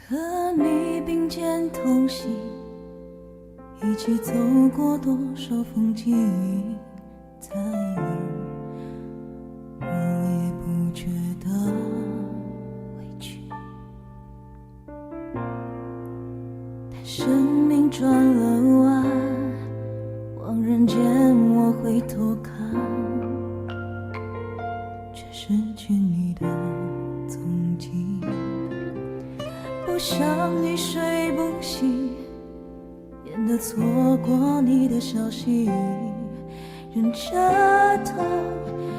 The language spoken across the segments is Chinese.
和你并肩同行，一起走过多少风景，再远我也不觉得委屈。但生命转了弯，恍然间我回头看，却失去你的踪迹。不想你睡不醒，免得错过你的消息，忍着痛，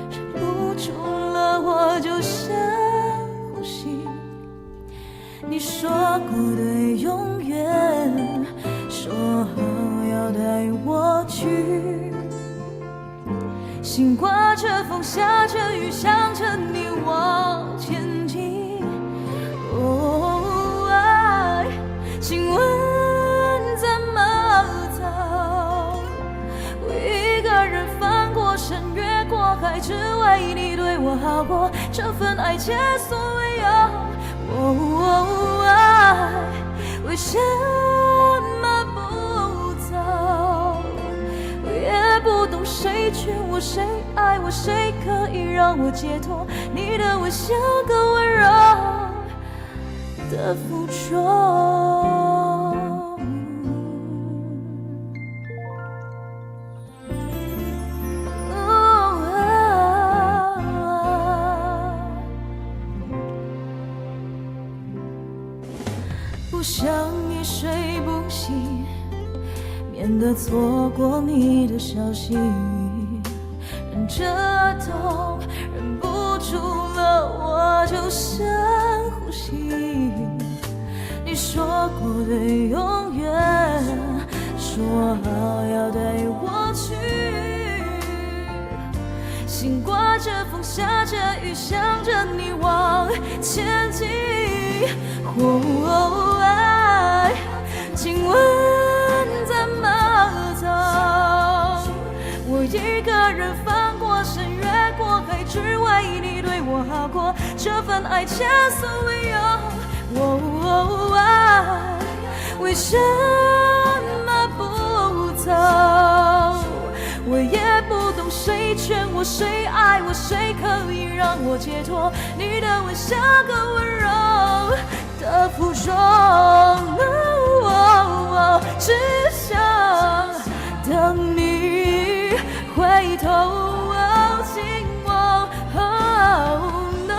忍不住了我就深呼吸。你说过的永远，说好要带我去，心刮着风，下着雨，想着你往前进。哦，爱，请问怎么走？我一个人翻过山，越过海，只为你对我好过，这份爱前所未有。哦，爱，为什么不走？我也不懂谁劝我，谁爱我，谁可以让我解脱？你的吻像个温柔的附着。不想你睡不醒，免得错过你的消息，忍着痛，忍不住了我就深呼吸。你说过的永远，说好要带我去，心刮着风，下着雨，想着你往前进。哦，爱，请问怎么走？我一个人翻过山，越过海，只为你对我好过，这份爱前所未有。哦，爱，为什么不走？我也不懂谁劝我，谁爱我，谁可以让我解脱？你的吻像个温柔的附着，只想等你回头亲我。Oh no，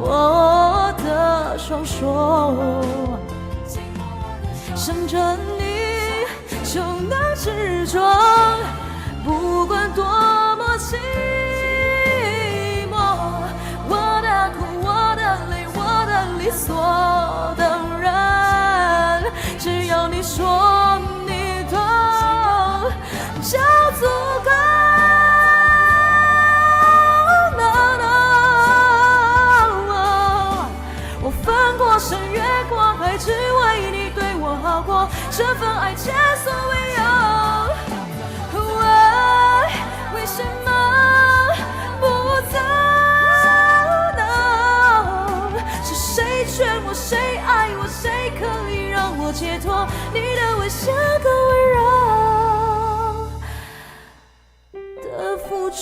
我的双手伸着你就能执着，不管多么寂寞，我的苦，我的泪，我的理所当然，只要你说你懂就足够。No, no， 我翻过山，越过海，只为你对我好过，这份爱前所未有。爱，为什么不走呢？是谁劝我，谁爱我，谁可以让我解脱？你的吻像个温柔的附着。